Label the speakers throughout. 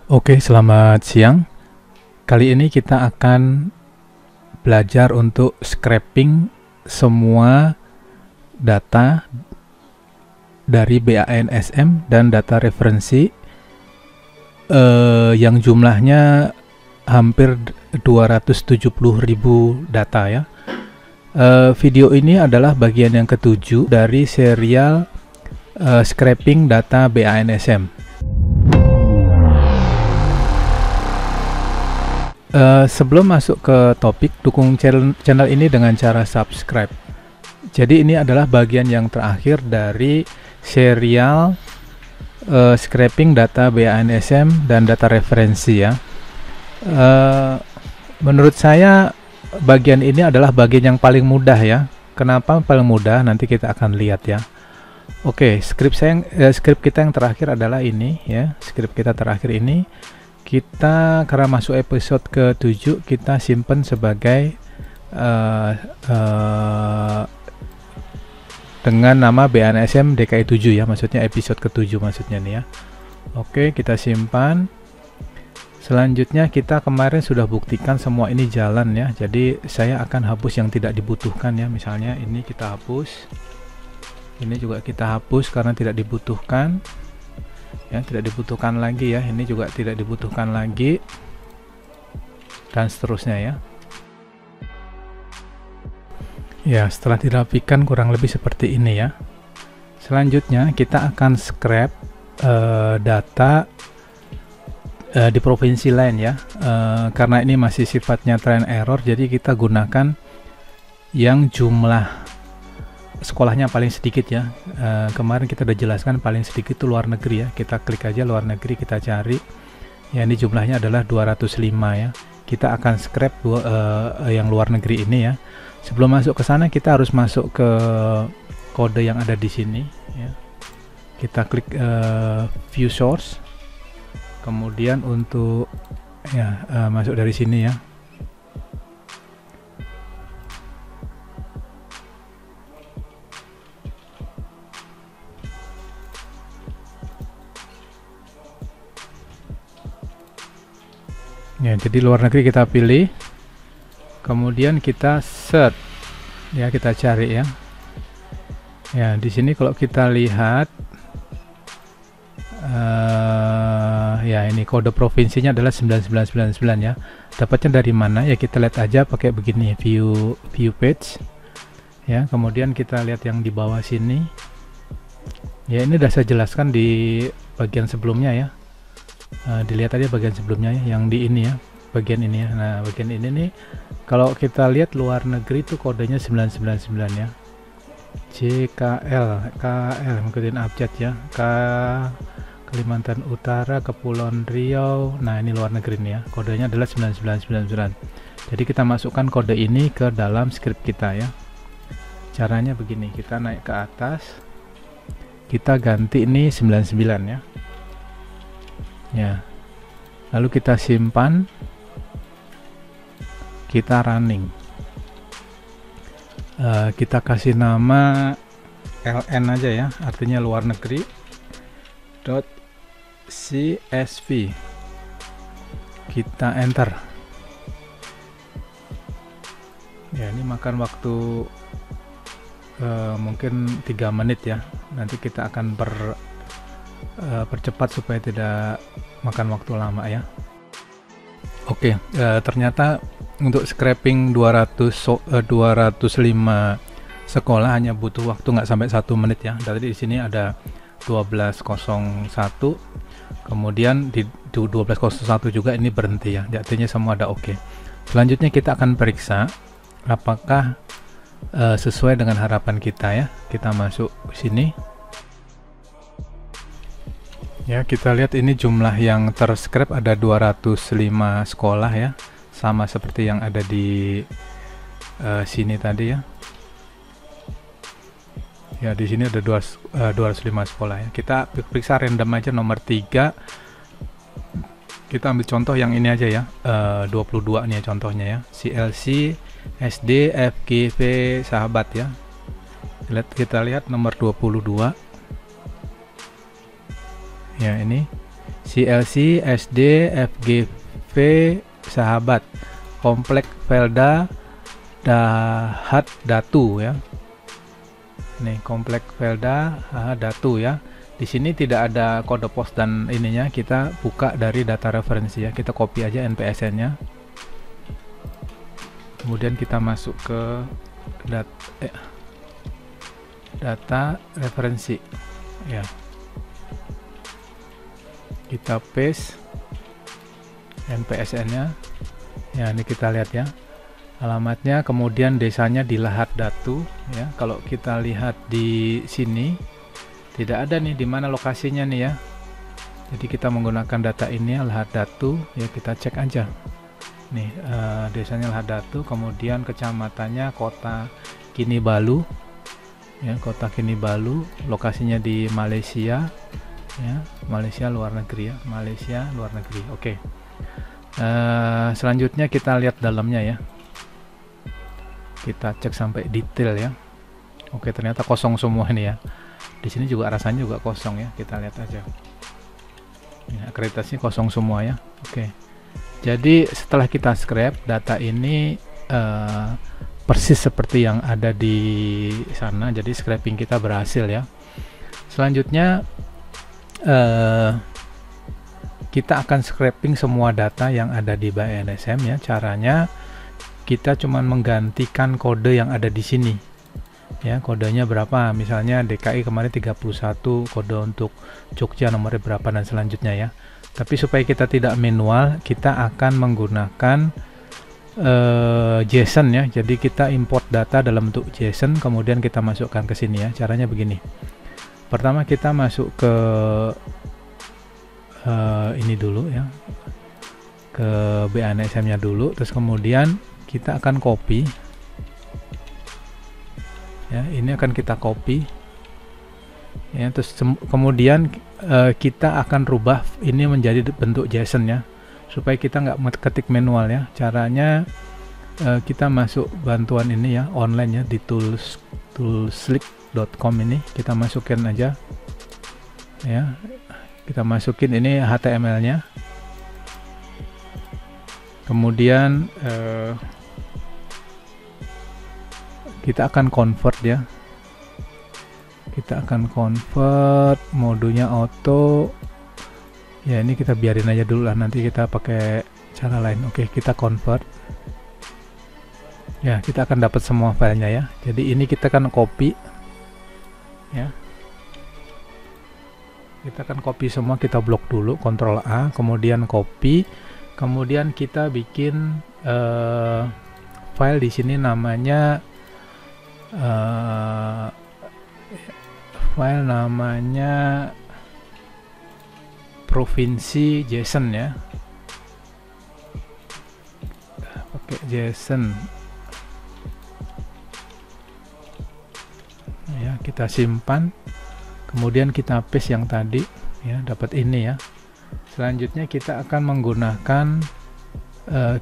Speaker 1: Oke, selamat siang. Kali ini kita akan belajar untuk scraping semua data dari BANSM dan data referensi yang jumlahnya hampir 270.000 data ya. Video ini adalah bagian yang ketujuh dari serial scraping data BANSM. Sebelum masuk ke topik, dukung channel ini dengan cara subscribe. Jadi ini adalah bagian yang terakhir dari serial scraping data BANSM dan data referensi ya. Menurut saya bagian ini adalah bagian yang paling mudah ya. Kenapa paling mudah? Nanti kita akan lihat ya. Oke, script kita yang terakhir adalah ini ya. Script kita terakhir ini kita karena masuk episode ke-7 kita simpan sebagai dengan nama BANSM DKI 7 ya, maksudnya episode ke-7 maksudnya nih ya. Oke, kita simpan. Selanjutnya kita kemarin sudah buktikan semua ini jalan ya, jadi saya akan hapus yang tidak dibutuhkan ya. Misalnya ini kita hapus, ini juga kita hapus karena tidak dibutuhkan ya, tidak dibutuhkan lagi ya, ini juga tidak dibutuhkan lagi, dan seterusnya ya. Ya, setelah dirapikan kurang lebih seperti ini ya. Selanjutnya kita akan scrap data di provinsi lain ya, karena ini masih sifatnya trial and error, jadi kita gunakan yang jumlah sekolahnya paling sedikit ya. Kemarin kita udah jelaskan paling sedikit itu luar negeri ya. Kita klik aja luar negeri, kita cari ya, ini jumlahnya adalah 205 ya. Kita akan scrap yang luar negeri ini ya. Sebelum masuk ke sana kita harus masuk ke kode yang ada di sini ya. Kita klik view source, kemudian untuk ya masuk dari sini ya. Ya, jadi luar negeri kita pilih, kemudian kita search ya, kita cari ya. Ya, di sini kalau kita lihat ya, ini kode provinsinya adalah 9999 ya. Dapatnya dari mana ya, kita lihat aja pakai begini, view page ya. Kemudian kita lihat yang di bawah sini ya, ini udah saya jelaskan di bagian sebelumnya ya. Dilihat aja bagian sebelumnya ya, yang di ini ya, bagian ini ya. Nah, bagian ini nih kalau kita lihat luar negeri itu kodenya 999 ya. JKL, KL mungkin abjad ya. Kalimantan Utara, Kepulauan Riau. Nah, ini luar negeri nih ya. Kodenya adalah 9999. Jadi kita masukkan kode ini ke dalam script kita ya. Caranya begini, kita naik ke atas. Kita ganti ini 99 ya. Ya, lalu kita simpan, kita running, kita kasih nama LN aja ya, artinya luar negeri .csv, kita enter ya. Ini makan waktu mungkin 3 menit ya, nanti kita akan percepat supaya tidak makan waktu lama ya. Oke, ternyata untuk scraping 205 sekolah hanya butuh waktu nggak sampai 1 menit ya. Tadi di sini ada 12.01, kemudian di 12.01 juga ini berhenti ya, artinya semua ada oke. Selanjutnya kita akan periksa apakah sesuai dengan harapan kita ya. Kita masuk ke sini ya, kita lihat ini jumlah yang terscrap ada 205 sekolah ya, sama seperti yang ada di sini tadi ya. Ya, di sini ada 205 sekolah ya. Kita periksa random aja nomor 3. Kita ambil contoh yang ini aja ya, 22 nih ya, contohnya ya. CLC SD FGV Sahabat ya. Kita lihat nomor 22 ya, ini CLC, SD, FGV, sahabat, komplek, Velda, Dahat, Datu ya. Nih komplek Velda, Datu ya. Di sini tidak ada kode pos dan ininya, kita buka dari data referensi ya. Kita copy aja NPSN-nya. Kemudian kita masuk ke data referensi ya. Kita paste NPSN-nya. Ya, ini kita lihat ya. Alamatnya, kemudian desanya di Lahat Datu ya. Kalau kita lihat di sini tidak ada nih di mana lokasinya nih ya. Jadi kita menggunakan data ini Lahat Datu ya, kita cek aja. Nih desanya Lahat Datu, kemudian kecamatannya Kota Kinabalu ya, Kota Kinabalu, lokasinya di Malaysia ya, Malaysia luar negeri ya, Malaysia luar negeri. Oke. Selanjutnya kita lihat dalamnya ya. Kita cek sampai detail ya. Oke, ternyata kosong semua ini ya. Di sini juga rasanya juga kosong ya. Kita lihat aja. Ini akreditasinya kosong semua ya. Oke. Jadi setelah kita scrap data ini persis seperti yang ada di sana. Jadi scraping kita berhasil ya. Selanjutnya kita akan scraping semua data yang ada di BNSM ya. Caranya kita cuma menggantikan kode yang ada di sini ya. Kodenya berapa, misalnya DKI kemarin 31, kode untuk Jogja nomornya berapa dan selanjutnya ya. Tapi supaya kita tidak manual, kita akan menggunakan JSON ya. Jadi kita import data dalam bentuk JSON, kemudian kita masukkan ke sini ya. Caranya begini. Pertama kita masuk ke ini dulu ya, ke BNSM nya dulu, terus kemudian kita akan copy ya, ini akan kita copy ya, terus kemudian kita akan rubah ini menjadi bentuk JSON ya, supaya kita nggak ketik manual ya. Caranya kita masuk bantuan ini ya, online ya, di toolslip.com ini kita masukin aja ya, kita masukin ini HTML nya, kemudian kita akan convert ya, kita akan convert modenya auto ya. Ini kita biarin aja dulu lah, nanti kita pakai cara lain. Oke, kita convert ya, kita akan dapat semua filenya ya. Jadi ini kita akan copy ya, kita akan copy semua, kita blok dulu, Ctrl A, kemudian copy, kemudian kita bikin file di sini namanya file namanya provinsi JSON ya, pakai JSON ya. Kita simpan, kemudian kita paste yang tadi ya, dapat ini ya. Selanjutnya kita akan menggunakan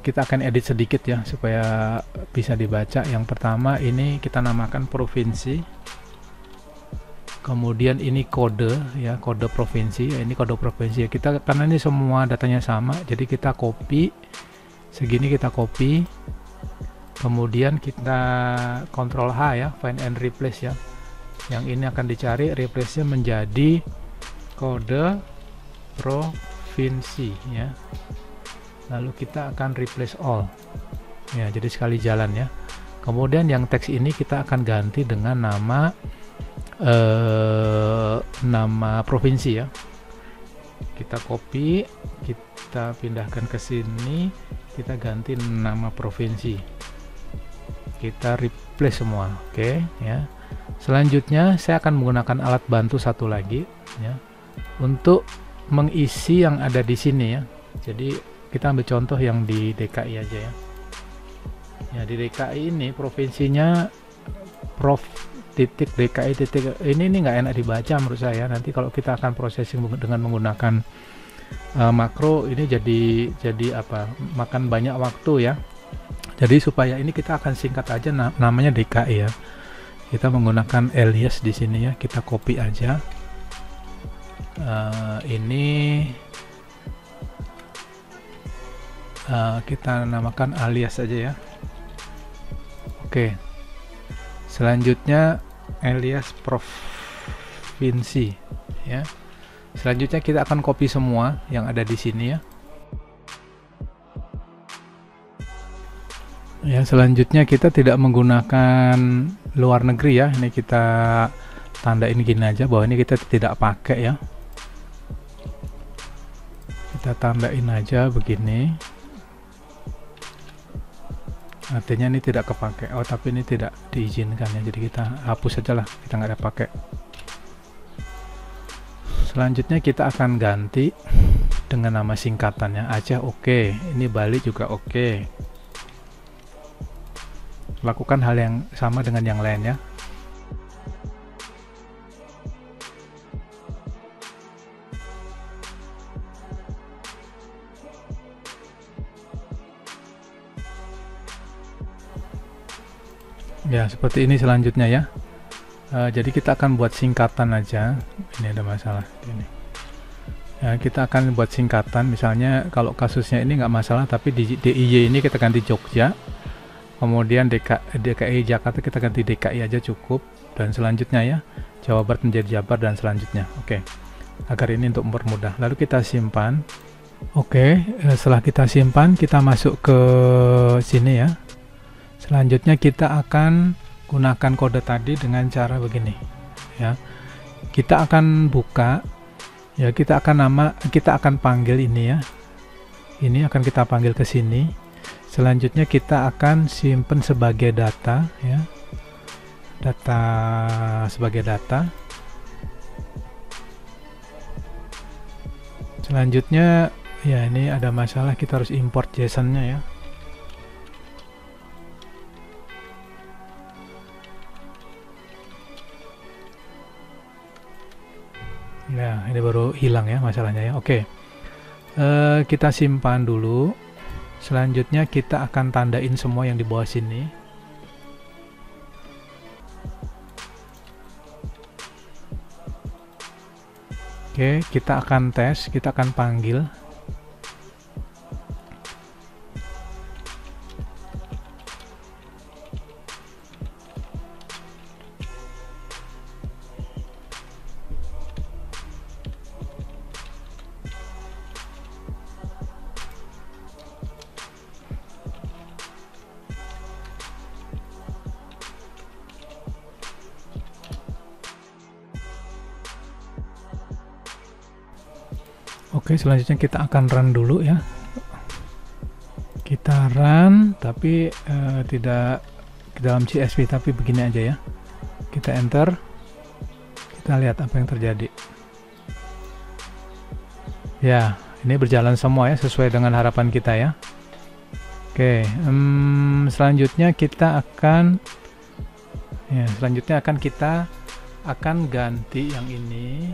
Speaker 1: kita akan edit sedikit ya supaya bisa dibaca. Yang pertama ini kita namakan provinsi, kemudian ini kode ya, kode provinsi ya, ini kode provinsi ya. Kita karena ini semua datanya sama, jadi kita copy segini, kita copy, kemudian kita Ctrl H ya, find and replace ya. Yang ini akan dicari, replace nya menjadi kode provinsi ya. Lalu kita akan replace all ya, jadi sekali jalan ya. Kemudian yang teks ini kita akan ganti dengan nama nama provinsi ya. Kita copy, kita pindahkan ke sini, kita ganti nama provinsi, kita replace semua. Oke ya. Selanjutnya saya akan menggunakan alat bantu satu lagi ya, untuk mengisi yang ada di sini ya. Jadi kita ambil contoh yang di DKI aja ya. Ya, di DKI ini provinsinya prof.dki. Ini nggak enak dibaca menurut saya. Nanti kalau kita akan processing dengan menggunakan makro, ini jadi apa? Makan banyak waktu ya. Jadi supaya ini kita akan singkat aja namanya DKI ya. Kita menggunakan alias di sini ya. Kita copy aja. Ini kita namakan alias saja ya. Oke, selanjutnya alias provinsi ya. Selanjutnya kita akan copy semua yang ada di sini ya. Ya, selanjutnya kita tidak menggunakan luar negeri ya. Ini kita tandain gini aja bahwa ini kita tidak pakai ya. Kita tandain aja begini. Artinya ini tidak kepake. Oh, tapi ini tidak diizinkan ya. Jadi kita hapus saja lah. Kita nggak ada pakai. Selanjutnya kita akan ganti dengan nama singkatannya. Aceh oke. Ini Bali juga oke. Lakukan hal yang sama dengan yang lain ya. Ya, seperti ini selanjutnya ya. Jadi kita akan buat singkatan aja. Ini ada masalah ini. Ya, kita akan buat singkatan. Misalnya kalau kasusnya ini nggak masalah, tapi di DIY ini kita ganti Jogja. Kemudian DKI Jakarta kita ganti DKI aja cukup. Dan selanjutnya ya, Jawa Barat menjadi Jabar dan selanjutnya. Oke. Agar ini untuk mempermudah. Lalu kita simpan. Oke, setelah kita simpan, kita masuk ke sini ya. Selanjutnya kita akan gunakan kode tadi dengan cara begini ya. Kita akan buka ya, kita akan panggil ini ya. Ini akan kita panggil ke sini. Selanjutnya kita akan simpan sebagai data ya. Data sebagai data. Selanjutnya ya, ini ada masalah, kita harus import JSON-nya ya. Nah, ini baru hilang ya masalahnya ya. Oke, kita simpan dulu. Selanjutnya kita akan tandain semua yang di bawah sini. Oke, kita akan tes, kita akan panggil. Oke, selanjutnya kita akan run dulu ya. Kita run, tapi tidak ke dalam CSV, tapi begini aja ya. Kita enter, kita lihat apa yang terjadi. Ya, ini berjalan semua ya, sesuai dengan harapan kita ya. Oke, selanjutnya kita akan kita akan ganti yang ini.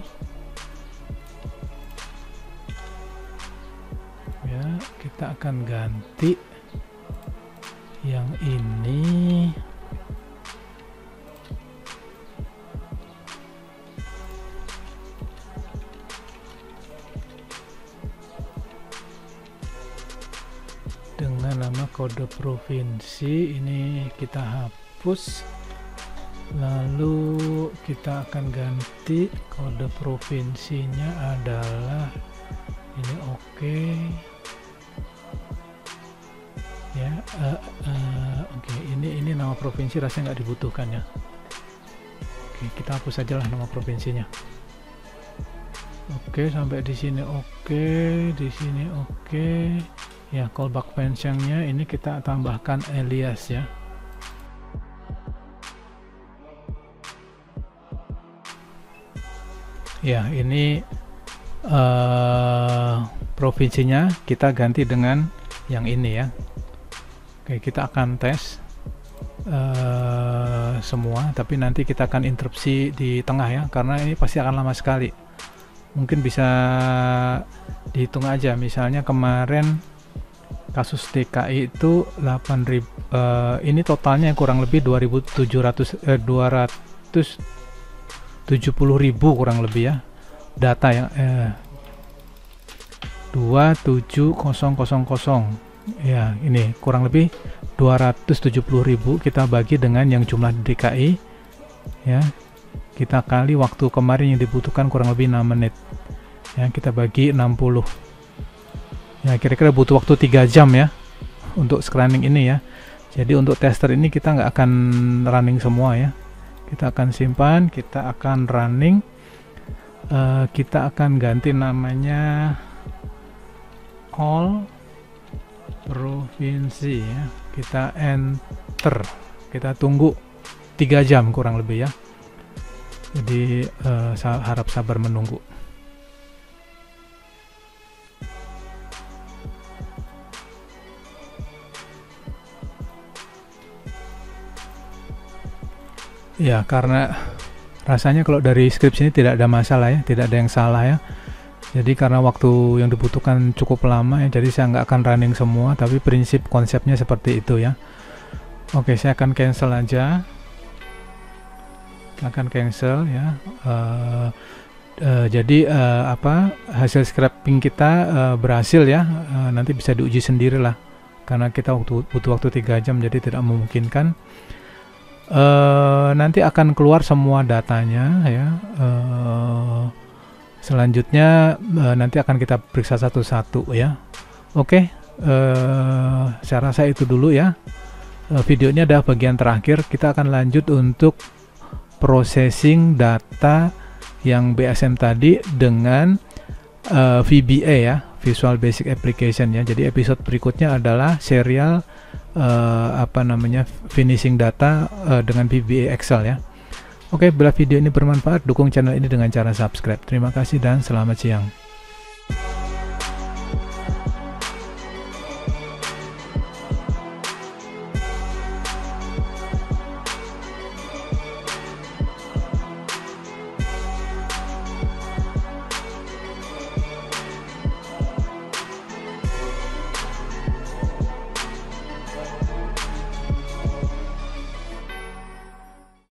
Speaker 1: Ya, kita akan ganti yang ini. Dengan nama kode provinsi ini kita hapus. Lalu kita akan ganti kode provinsinya adalah ini oke. Ya, oke, ini nama provinsi rasanya nggak dibutuhkan ya. Oke, kita hapus saja lah nama provinsinya. Oke, sampai di sini oke, di sini oke. Ya, callback functionnya ini kita tambahkan alias ya. Ya, ini provinsinya kita ganti dengan yang ini ya. Oke, kita akan tes semua, tapi nanti kita akan interupsi di tengah ya, karena ini pasti akan lama sekali. Mungkin bisa dihitung aja, misalnya kemarin kasus DKI itu 8.000, ini totalnya kurang lebih 270.000 kurang lebih ya data yang 27000. Ya, ini kurang lebih 270.000 kita bagi dengan yang jumlah DKI ya. Kita kali waktu kemarin yang dibutuhkan kurang lebih 6 menit. Ya, kita bagi 60. Ya, kira-kira butuh waktu 3 jam ya untuk screening ini ya. Jadi untuk tester ini kita nggak akan running semua ya. Kita akan simpan, kita akan running. Kita akan ganti namanya all provinsi ya. Kita enter, kita tunggu 3 jam kurang lebih ya. Jadi harap sabar menunggu. Ya, karena rasanya kalau dari skripsi ini tidak ada masalah ya, tidak ada yang salah ya. Jadi karena waktu yang dibutuhkan cukup lama ya, jadi saya nggak akan running semua, tapi prinsip konsepnya seperti itu ya. Oke, saya akan cancel aja. Akan cancel ya. Jadi hasil scraping kita berhasil ya. Nanti bisa diuji sendiri lah, karena kita butuh waktu 3 jam, jadi tidak memungkinkan. Nanti akan keluar semua datanya ya. Selanjutnya nanti akan kita periksa satu-satu ya. Oke, saya rasa itu dulu ya. Video ini adalah bagian terakhir. Kita akan lanjut untuk processing data yang BSM tadi dengan VBA ya, Visual Basic Application ya. Jadi episode berikutnya adalah serial finishing data dengan VBA Excel ya. Oke, bila video ini bermanfaat, dukung channel ini dengan cara subscribe. Terima kasih dan selamat siang.